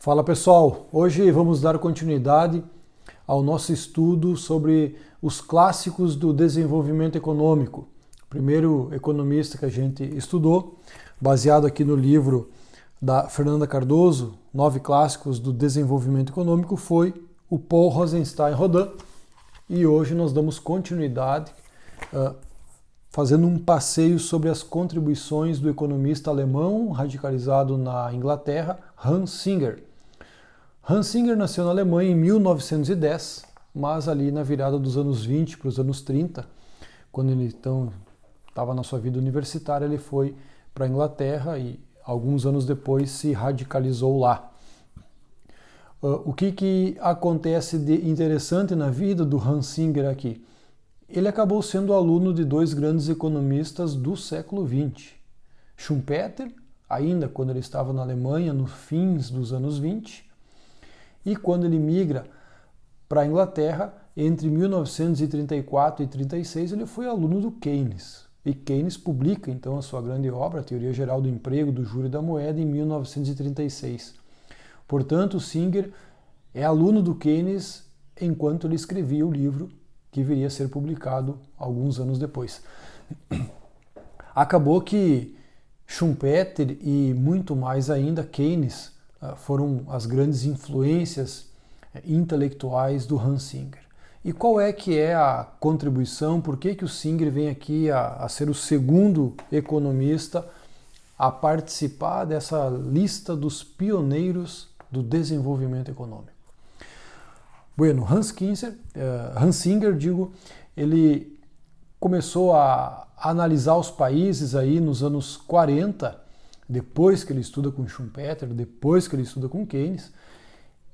Fala pessoal, hoje vamos dar continuidade ao nosso estudo sobre os clássicos do desenvolvimento econômico. O primeiro economista que a gente estudou, baseado aqui no livro da Fernanda Cardoso, 9 clássicos do desenvolvimento econômico, foi o Paul Rosenstein-Rodin. E hoje nós damos continuidade fazendo um passeio sobre as contribuições do economista alemão radicalizado na Inglaterra, Hans Singer. Hans Singer nasceu na Alemanha em 1910, mas ali na virada dos anos 20 para os anos 30, quando ele então estava na sua vida universitária, ele foi para a Inglaterra e alguns anos depois se radicalizou lá. O que acontece de interessante na vida do Hans Singer aqui? Ele acabou sendo aluno de dois grandes economistas do século XX. Schumpeter, ainda quando ele estava na Alemanha, no fins dos anos 20, e quando ele migra para a Inglaterra, entre 1934 e 1936, ele foi aluno do Keynes. E Keynes publica então a sua grande obra, a Teoria Geral do Emprego, do Juro e da Moeda, em 1936. Portanto, Singer é aluno do Keynes enquanto ele escrevia o livro que viria a ser publicado alguns anos depois. Acabou que Schumpeter e muito mais ainda Keynes foram as grandes influências intelectuais do Hans Singer. E qual é que é a contribuição? Por que o Singer vem aqui a ser o segundo economista a participar dessa lista dos pioneiros do desenvolvimento econômico? Bueno, Hans Singer, ele começou a analisar os países aí nos anos 40, depois que ele estuda com Schumpeter, depois que ele estuda com Keynes,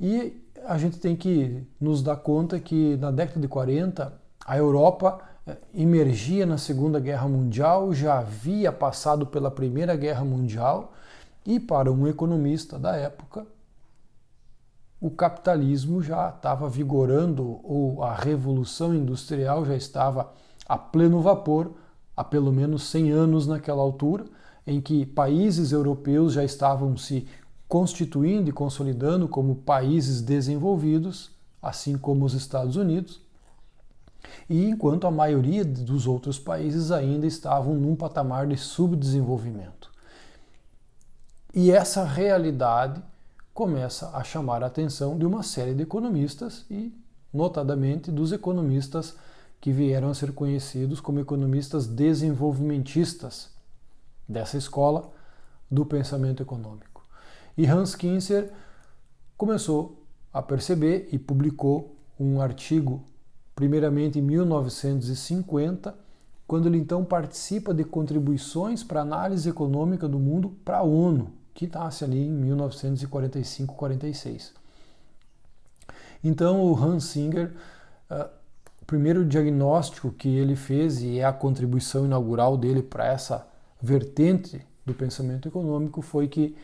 e a gente tem que nos dar conta que na década de 40 a Europa emergia na Segunda Guerra Mundial, já havia passado pela Primeira Guerra Mundial, e para um economista da época, o capitalismo já estava vigorando, ou a Revolução Industrial já estava a pleno vapor, há pelo menos 100 anos naquela altura, em que países europeus já estavam se constituindo e consolidando como países desenvolvidos, assim como os Estados Unidos, e enquanto a maioria dos outros países ainda estavam num patamar de subdesenvolvimento. E essa realidade começa a chamar a atenção de uma série de economistas e, notadamente, dos economistas que vieram a ser conhecidos como economistas desenvolvimentistas dessa escola do pensamento econômico. E Hans Singer começou a perceber e publicou um artigo, primeiramente em 1950, quando ele então participa de contribuições para a análise econômica do mundo para a ONU, que nasce ali em 1945-46. Então o Hans Singer, o primeiro diagnóstico que ele fez, e é a contribuição inaugural dele para essa vertente do pensamento econômico, foi que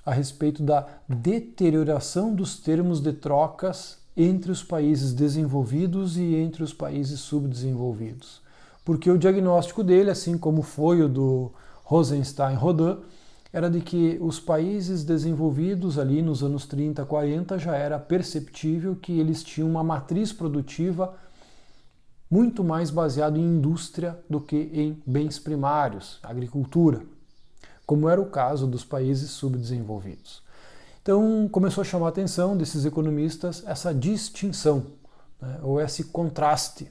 a respeito da deterioração dos termos de trocas entre os países desenvolvidos e entre os países subdesenvolvidos. Porque o diagnóstico dele, assim como foi o do Rosenstein-Rodin, era de que os países desenvolvidos ali nos anos 30, 40 já era perceptível que eles tinham uma matriz produtiva muito mais baseada em indústria do que em bens primários, agricultura, como era o caso dos países subdesenvolvidos. Então começou a chamar a atenção desses economistas essa distinção, né, ou esse contraste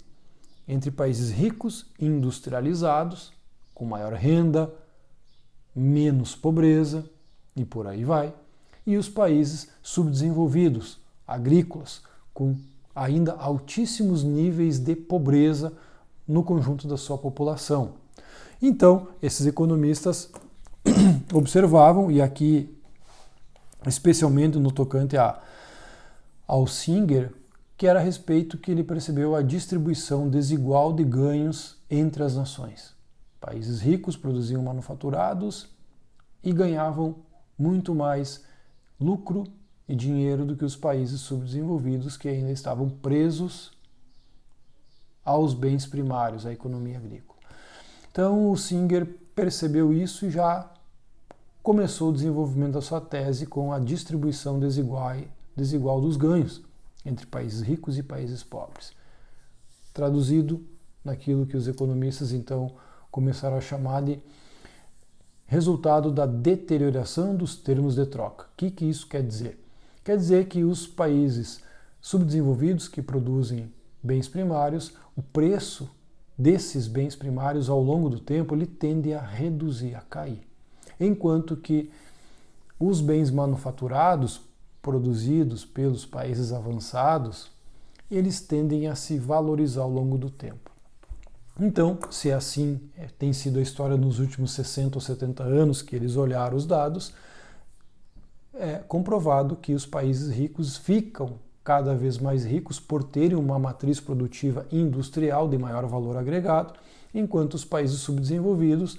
entre países ricos, industrializados, com maior renda, menos pobreza e por aí vai, e os países subdesenvolvidos, agrícolas, com ainda altíssimos níveis de pobreza no conjunto da sua população. Então, esses economistas observavam, e aqui especialmente no tocante ao Singer, que era a respeito que ele percebeu a distribuição desigual de ganhos entre as nações. Países ricos produziam manufaturados e ganhavam muito mais lucro e dinheiro do que os países subdesenvolvidos, que ainda estavam presos aos bens primários, à economia agrícola. Então o Singer percebeu isso e já começou o desenvolvimento da sua tese com a distribuição desigual dos ganhos entre países ricos e países pobres. Traduzido naquilo que os economistas então começaram a chamar de resultado da deterioração dos termos de troca. O que isso quer dizer? Quer dizer que os países subdesenvolvidos que produzem bens primários, o preço desses bens primários ao longo do tempo ele tende a reduzir, a cair. Enquanto que os bens manufaturados produzidos pelos países avançados, eles tendem a se valorizar ao longo do tempo. Então, se assim tem sido a história nos últimos 60 ou 70 anos que eles olharam os dados, é comprovado que os países ricos ficam cada vez mais ricos por terem uma matriz produtiva industrial de maior valor agregado, enquanto os países subdesenvolvidos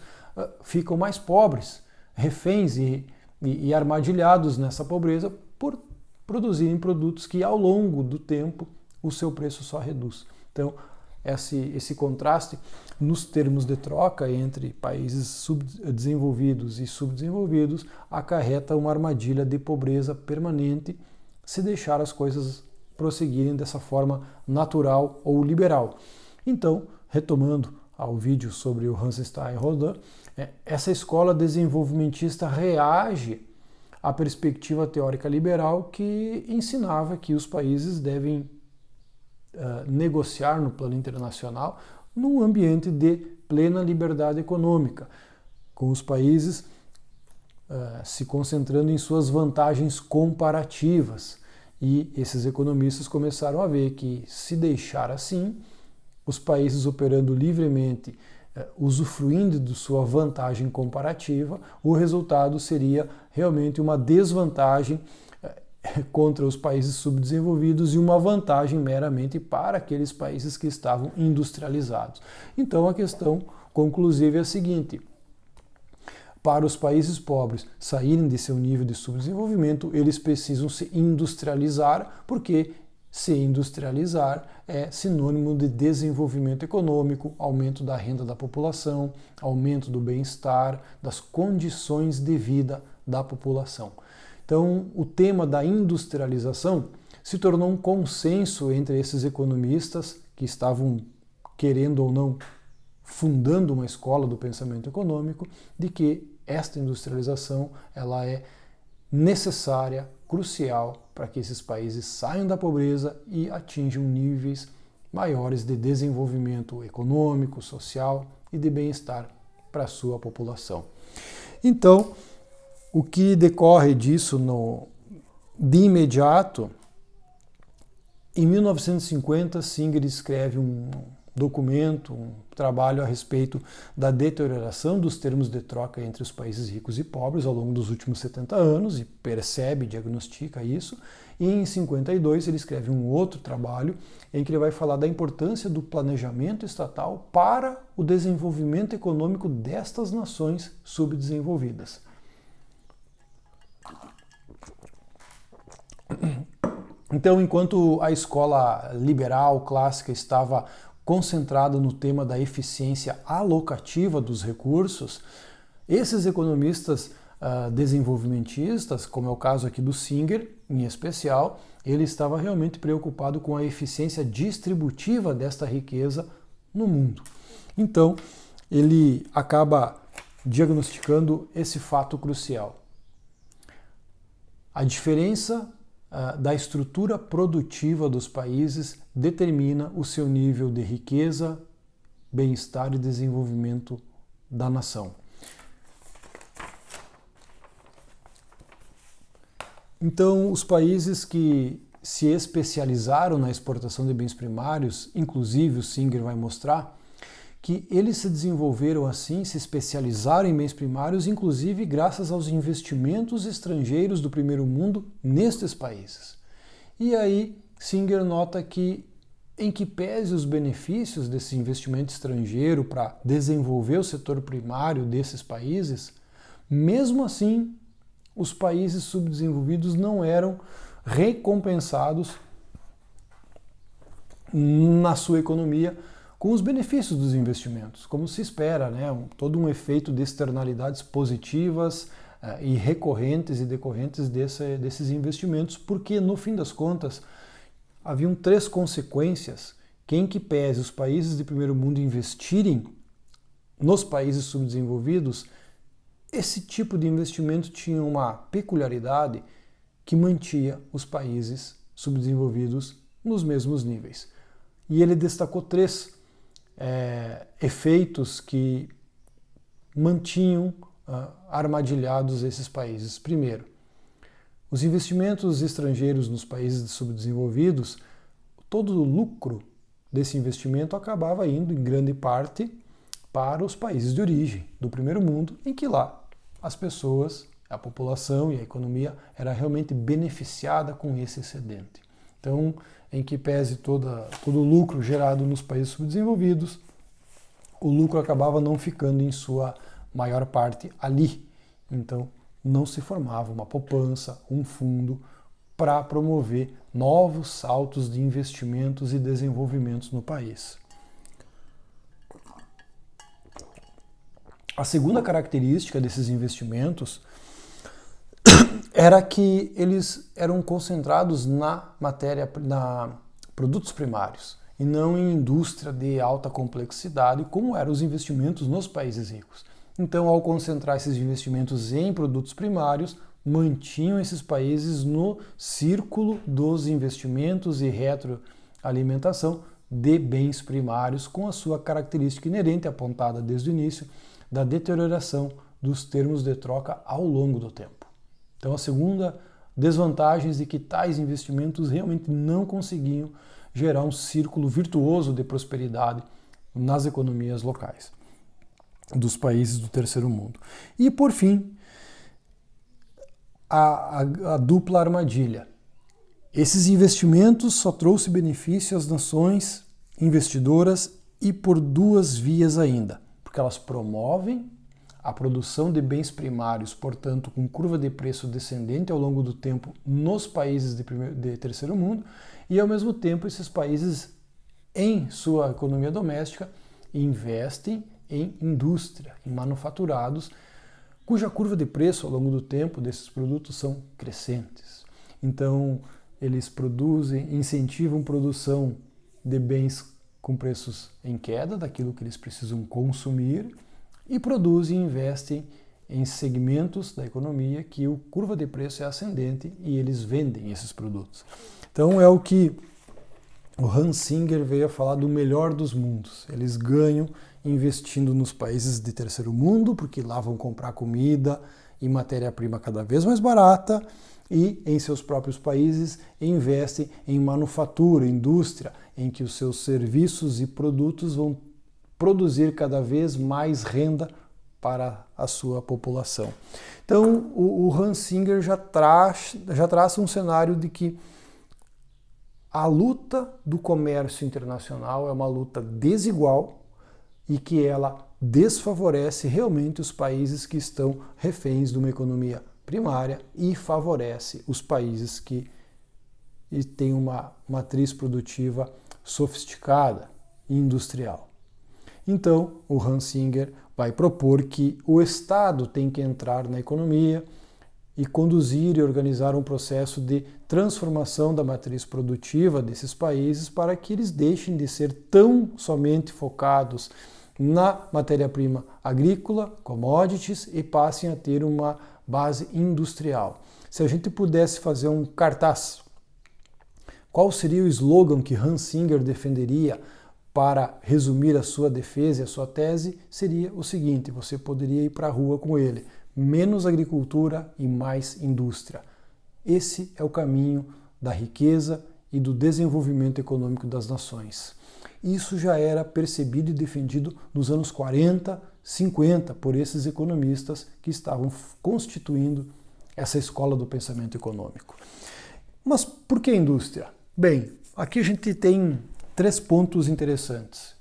ficam mais pobres, reféns e armadilhados nessa pobreza por produzirem produtos que ao longo do tempo o seu preço só reduz. Então, esse contraste nos termos de troca entre países desenvolvidos e subdesenvolvidos acarreta uma armadilha de pobreza permanente se deixar as coisas prosseguirem dessa forma natural ou liberal. Então, retomando ao vídeo sobre o Hans Stein-Rodin, essa escola desenvolvimentista reage à perspectiva teórica liberal que ensinava que os países devem negociar no plano internacional num ambiente de plena liberdade econômica, com os países se concentrando em suas vantagens comparativas. E esses economistas começaram a ver que, se deixar assim, os países operando livremente, usufruindo de sua vantagem comparativa, o resultado seria realmente uma desvantagem contra os países subdesenvolvidos e uma vantagem meramente para aqueles países que estavam industrializados. Então a questão conclusiva é a seguinte: para os países pobres saírem de seu nível de subdesenvolvimento, eles precisam se industrializar, porque se industrializar é sinônimo de desenvolvimento econômico, aumento da renda da população, aumento do bem-estar, das condições de vida da população. Então, o tema da industrialização se tornou um consenso entre esses economistas que estavam, querendo ou não, fundando uma escola do pensamento econômico, de que esta industrialização ela é necessária, crucial para que esses países saiam da pobreza e atinjam níveis maiores de desenvolvimento econômico, social e de bem-estar para a sua população. Então, o que decorre disso de imediato, em 1950, Singer escreve um documento, um trabalho a respeito da deterioração dos termos de troca entre os países ricos e pobres ao longo dos últimos 70 anos, e percebe, diagnostica isso. E em 52 ele escreve um outro trabalho em que ele vai falar da importância do planejamento estatal para o desenvolvimento econômico destas nações subdesenvolvidas. Então, enquanto a escola liberal clássica estava concentrada no tema da eficiência alocativa dos recursos, esses economistas desenvolvimentistas, como é o caso aqui do Singer, em especial, ele estava realmente preocupado com a eficiência distributiva desta riqueza no mundo. Então, ele acaba diagnosticando esse fato crucial. A diferença da estrutura produtiva dos países determina o seu nível de riqueza, bem-estar e desenvolvimento da nação. Então, os países que se especializaram na exportação de bens primários, inclusive o Singer vai mostrar, que eles se desenvolveram assim, se especializaram em bens primários, inclusive graças aos investimentos estrangeiros do primeiro mundo nestes países. E aí Singer nota que, em que pese os benefícios desse investimento estrangeiro para desenvolver o setor primário desses países, mesmo assim os países subdesenvolvidos não eram recompensados na sua economia com os benefícios dos investimentos, como se espera, né? Todo um efeito de externalidades positivas e recorrentes e decorrentes desses investimentos, porque no fim das contas haviam 3 consequências que, em que pese os países de primeiro mundo investirem nos países subdesenvolvidos, esse tipo de investimento tinha uma peculiaridade que mantinha os países subdesenvolvidos nos mesmos níveis. E ele destacou 3 efeitos que mantinham armadilhados esses países. Primeiro, os investimentos estrangeiros nos países subdesenvolvidos, todo o lucro desse investimento acabava indo em grande parte para os países de origem do primeiro mundo, em que lá as pessoas, a população e a economia era realmente beneficiada com esse excedente. Então, em que pese todo o lucro gerado nos países subdesenvolvidos, o lucro acabava não ficando em sua maior parte ali. Então, não se formava uma poupança, um fundo para promover novos saltos de investimentos e desenvolvimentos no país. A segunda característica desses investimentos era que eles eram concentrados na produtos primários e não em indústria de alta complexidade, como eram os investimentos nos países ricos. Então, ao concentrar esses investimentos em produtos primários, mantinham esses países no círculo dos investimentos e retroalimentação de bens primários, com a sua característica inerente apontada desde o início da deterioração dos termos de troca ao longo do tempo. Então, a segunda desvantagem é de que tais investimentos realmente não conseguiam gerar um círculo virtuoso de prosperidade nas economias locais dos países do terceiro mundo. E, por fim, a dupla armadilha. Esses investimentos só trouxe benefício às nações investidoras e por 2 vias ainda, porque elas promovem a produção de bens primários, portanto, com curva de preço descendente ao longo do tempo nos países de terceiro mundo, e ao mesmo tempo esses países, em sua economia doméstica, investem em indústria, em manufaturados, cuja curva de preço ao longo do tempo desses produtos são crescentes. Então, eles incentivam produção de bens com preços em queda, daquilo que eles precisam consumir, e produzem e investem em segmentos da economia que a curva de preço é ascendente e eles vendem esses produtos. Então é o que o Hans Singer veio a falar do melhor dos mundos. Eles ganham investindo nos países de terceiro mundo, porque lá vão comprar comida e matéria-prima cada vez mais barata, e em seus próprios países investem em manufatura, indústria, em que os seus serviços e produtos vão produzir cada vez mais renda para a sua população. Então, o Hans Singer já traça um cenário de que a luta do comércio internacional é uma luta desigual e que ela desfavorece realmente os países que estão reféns de uma economia primária e favorece os países que têm uma matriz produtiva sofisticada e industrial. Então, o Hans Singer vai propor que o Estado tem que entrar na economia e conduzir e organizar um processo de transformação da matriz produtiva desses países para que eles deixem de ser tão somente focados na matéria-prima agrícola, commodities, e passem a ter uma base industrial. Se a gente pudesse fazer um cartaz, qual seria o slogan que Hans Singer defenderia para resumir a sua defesa e a sua tese? Seria o seguinte: você poderia ir para a rua com ele: menos agricultura e mais indústria. Esse é o caminho da riqueza e do desenvolvimento econômico das nações. Isso já era percebido e defendido nos anos 40, 50 por esses economistas que estavam constituindo essa escola do pensamento econômico. Mas por que indústria? Bem, aqui a gente tem 3 pontos interessantes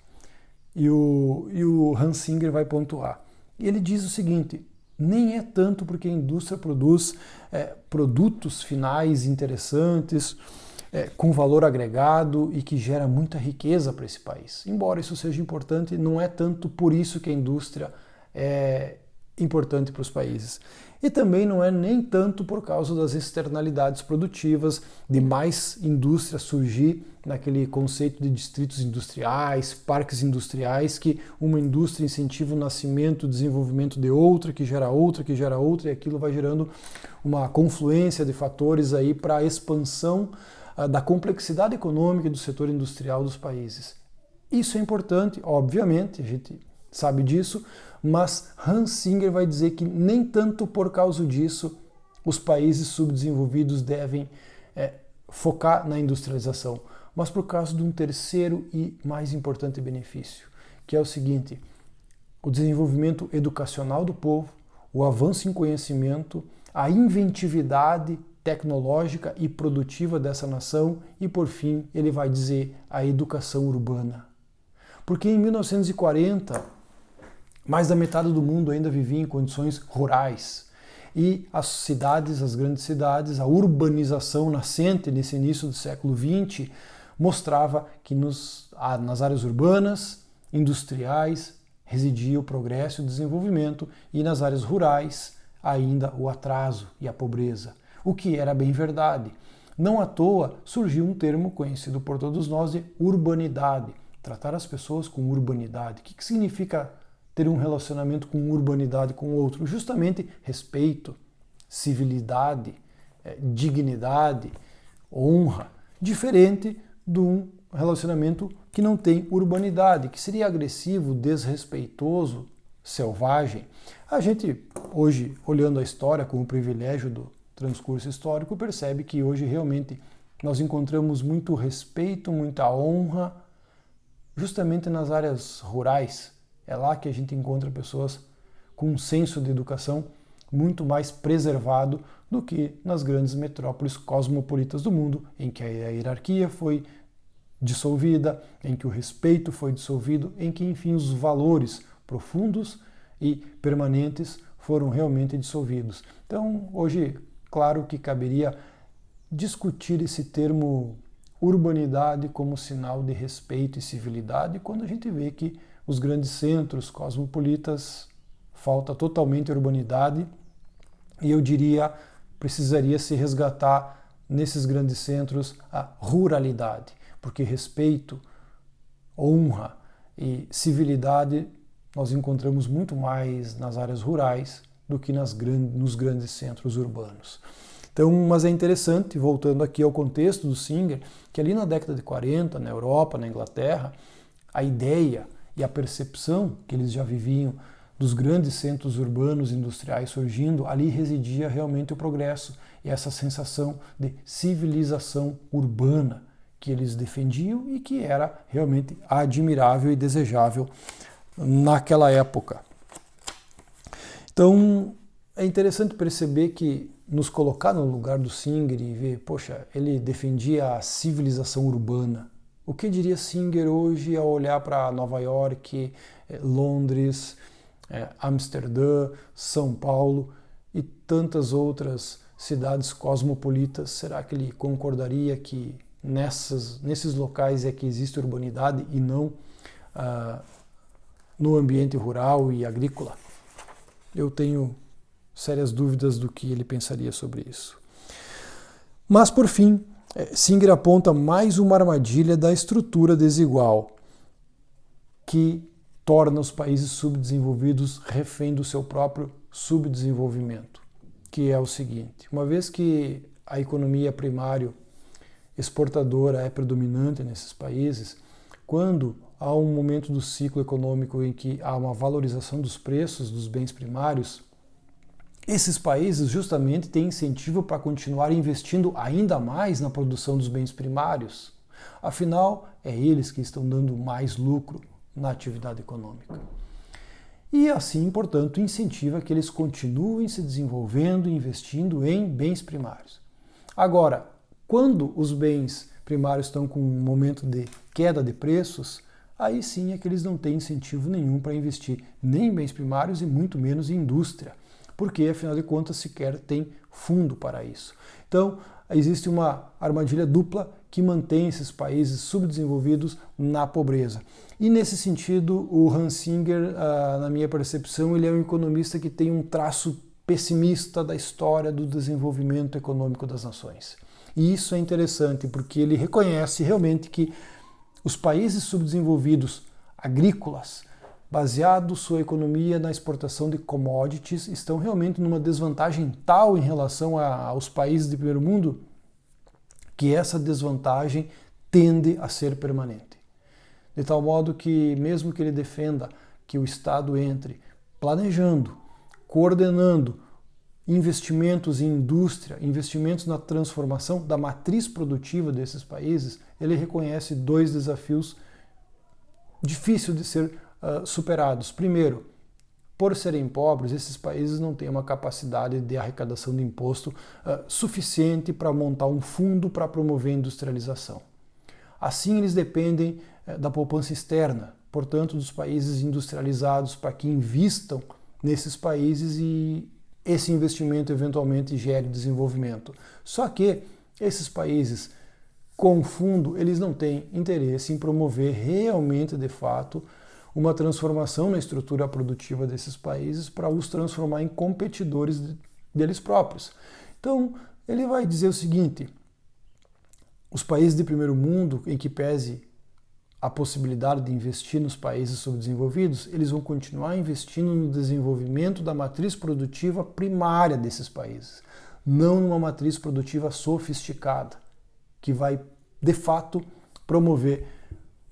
e o Hans Singer vai pontuar. Ele diz o seguinte: nem é tanto porque a indústria produz produtos finais interessantes, com valor agregado e que gera muita riqueza para esse país. Embora isso seja importante, não é tanto por isso que a indústria é importante para os países. E também não é nem tanto por causa das externalidades produtivas, de mais indústria surgir naquele conceito de distritos industriais, parques industriais, que uma indústria incentiva o nascimento, o desenvolvimento de outra, que gera outra, que gera outra, e aquilo vai gerando uma confluência de fatores aí para a expansão da complexidade econômica do setor industrial dos países. Isso é importante, obviamente, a gente sabe disso, mas Hans Singer vai dizer que nem tanto por causa disso os países subdesenvolvidos devem focar na industrialização, mas por causa de um terceiro e mais importante benefício, que é o seguinte: o desenvolvimento educacional do povo, o avanço em conhecimento, a inventividade tecnológica e produtiva dessa nação e, por fim, ele vai dizer a educação urbana. Porque em 1940, mais da metade do mundo ainda vivia em condições rurais. E as cidades, as grandes cidades, a urbanização nascente nesse início do século XX mostrava que nas áreas urbanas, industriais, residia o progresso e o desenvolvimento, e nas áreas rurais ainda o atraso e a pobreza. O que era bem verdade. Não à toa surgiu um termo conhecido por todos nós de urbanidade. Tratar as pessoas com urbanidade. O que significa ter um relacionamento com urbanidade com o outro? Justamente respeito, civilidade, dignidade, honra, diferente de um relacionamento que não tem urbanidade, que seria agressivo, desrespeitoso, selvagem. A gente, hoje, olhando a história com o privilégio do transcurso histórico, percebe que hoje realmente nós encontramos muito respeito, muita honra, justamente nas áreas rurais. É lá que a gente encontra pessoas com um senso de educação muito mais preservado do que nas grandes metrópoles cosmopolitas do mundo, em que a hierarquia foi dissolvida, em que o respeito foi dissolvido, em que, enfim, os valores profundos e permanentes foram realmente dissolvidos. Então, hoje, claro que caberia discutir esse termo urbanidade como sinal de respeito e civilidade, quando a gente vê que os grandes centros cosmopolitas falta totalmente urbanidade, e eu diria precisaria se resgatar nesses grandes centros a ruralidade, porque respeito, honra e civilidade nós encontramos muito mais nas áreas rurais do que nos grandes centros urbanos. Então, mas é interessante, voltando aqui ao contexto do Singer, que ali na década de 40, na Europa, na Inglaterra, a ideia e a percepção que eles já viviam dos grandes centros urbanos industriais surgindo, ali residia realmente o progresso e essa sensação de civilização urbana que eles defendiam e que era realmente admirável e desejável naquela época. Então, é interessante perceber que nos colocar no lugar do Singer e ver, poxa, ele defendia a civilização urbana. O que diria Singer hoje ao olhar para Nova York, Londres, Amsterdã, São Paulo e tantas outras cidades cosmopolitas? Será que ele concordaria que nesses locais é que existe urbanidade e não no ambiente rural e agrícola? Eu tenho sérias dúvidas do que ele pensaria sobre isso. Mas, por fim, Singer aponta mais uma armadilha da estrutura desigual que torna os países subdesenvolvidos refém do seu próprio subdesenvolvimento, que é o seguinte: uma vez que a economia primária exportadora é predominante nesses países, quando há um momento do ciclo econômico em que há uma valorização dos preços dos bens primários, esses países justamente têm incentivo para continuar investindo ainda mais na produção dos bens primários. Afinal, é eles que estão dando mais lucro na atividade econômica. E assim, portanto, incentiva que eles continuem se desenvolvendo e investindo em bens primários. Agora, quando os bens primários estão com um momento de queda de preços, aí sim é que eles não têm incentivo nenhum para investir nem em bens primários e muito menos em indústria. porque afinal de contas sequer tem fundo para isso. Então, existe uma armadilha dupla que mantém esses países subdesenvolvidos na pobreza. E nesse sentido, o Hans Singer, na minha percepção, ele é um economista que tem um traço pessimista da história do desenvolvimento econômico das nações. E isso é interessante porque ele reconhece realmente que os países subdesenvolvidos agrícolas, baseados sua economia na exportação de commodities, estão realmente numa desvantagem tal em relação aos países de primeiro mundo que essa desvantagem tende a ser permanente. De tal modo que, mesmo que ele defenda que o Estado entre planejando, coordenando investimentos em indústria, investimentos na transformação da matriz produtiva desses países, ele reconhece dois desafios difíceis de ser superados. Primeiro, por serem pobres, esses países não têm uma capacidade de arrecadação de imposto suficiente para montar um fundo para promover a industrialização. Assim, eles dependem da poupança externa, portanto, dos países industrializados para que invistam nesses países e esse investimento eventualmente gere desenvolvimento. Só que esses países com fundo, eles não têm interesse em promover realmente, de fato, uma transformação na estrutura produtiva desses países para os transformar em competidores deles próprios. Então, ele vai dizer o seguinte: os países de primeiro mundo, em que pese a possibilidade de investir nos países subdesenvolvidos, eles vão continuar investindo no desenvolvimento da matriz produtiva primária desses países, não numa matriz produtiva sofisticada, que vai, de fato, promover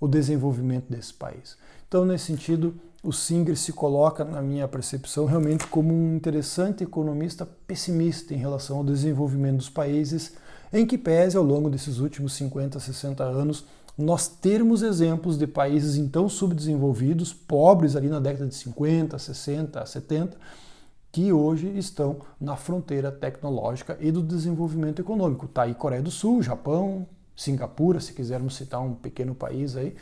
o desenvolvimento desse país. Então, nesse sentido, o Singer se coloca, na minha percepção, realmente como um interessante economista pessimista em relação ao desenvolvimento dos países, em que pese, ao longo desses últimos 50, 60 anos, nós termos exemplos de países então subdesenvolvidos, pobres ali na década de 50, 60, 70, que hoje estão na fronteira tecnológica e do desenvolvimento econômico. Está aí Coreia do Sul, Japão, Singapura, se quisermos citar um pequeno país aí,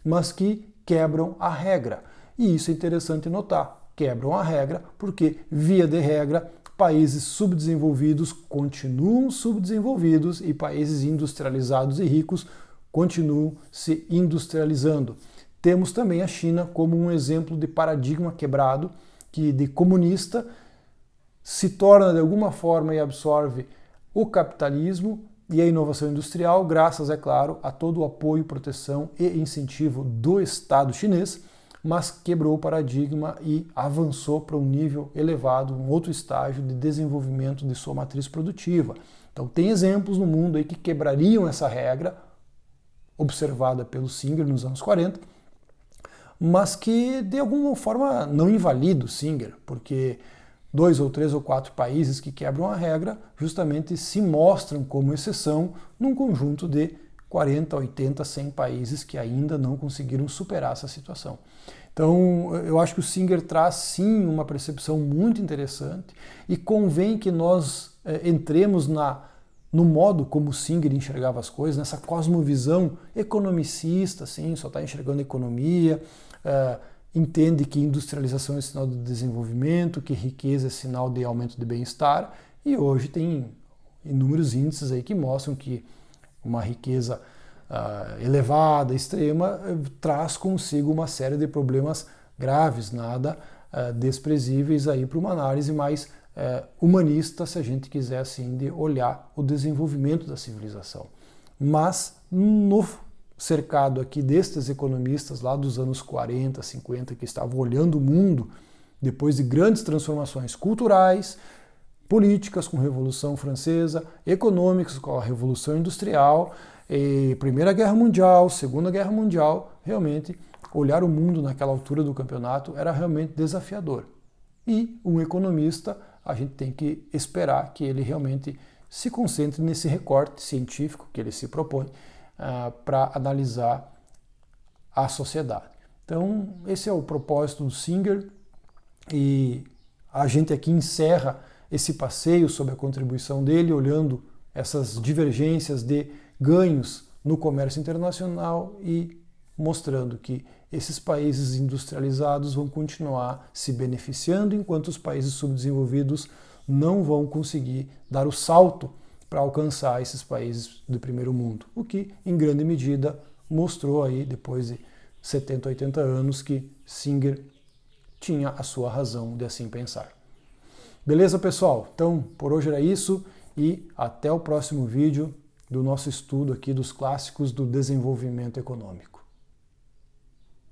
mas que quebram a regra. E isso é interessante notar. Quebram a regra porque, via de regra, países subdesenvolvidos continuam subdesenvolvidos e países industrializados e ricos continuam se industrializando. Temos também a China como um exemplo de paradigma quebrado, que de comunista se torna de alguma forma e absorve o capitalismo e a inovação industrial, graças, é claro, a todo o apoio, proteção e incentivo do Estado chinês, mas quebrou o paradigma e avançou para um nível elevado, um outro estágio de desenvolvimento de sua matriz produtiva. Então tem exemplos no mundo aí que quebrariam essa regra, observada pelo Singer nos anos 40, mas que de alguma forma não invalida o Singer, porque 2 ou 3 ou 4 países que quebram a regra justamente se mostram como exceção num conjunto de 40, 80, 100 países que ainda não conseguiram superar essa situação. Então, eu acho que o Singer traz sim uma percepção muito interessante e convém que nós entremos no modo como o Singer enxergava as coisas, nessa cosmovisão economicista, assim, só está enxergando a economia, entende que industrialização é sinal de desenvolvimento, que riqueza é sinal de aumento de bem-estar, e hoje tem inúmeros índices aí que mostram que uma riqueza elevada, extrema, traz consigo uma série de problemas graves, nada desprezíveis aí para uma análise mais humanista, se a gente quiser assim, de olhar o desenvolvimento da civilização. Mas no cercado aqui destes economistas lá dos anos 40, 50, que estavam olhando o mundo depois de grandes transformações culturais, políticas com a Revolução Francesa, econômicas com a Revolução Industrial, Primeira Guerra Mundial, Segunda Guerra Mundial, realmente olhar o mundo naquela altura do campeonato era realmente desafiador. E um economista, a gente tem que esperar que ele realmente se concentre nesse recorte científico que ele se propõe para analisar a sociedade. Então, esse é o propósito do Singer e a gente aqui encerra esse passeio sobre a contribuição dele, olhando essas divergências de ganhos no comércio internacional e mostrando que esses países industrializados vão continuar se beneficiando, enquanto os países subdesenvolvidos não vão conseguir dar o salto para alcançar esses países do primeiro mundo, o que em grande medida mostrou aí, depois de 70, 80 anos, que Singer tinha a sua razão de assim pensar. Beleza, pessoal? Então, por hoje era isso e até o próximo vídeo do nosso estudo aqui dos clássicos do desenvolvimento econômico.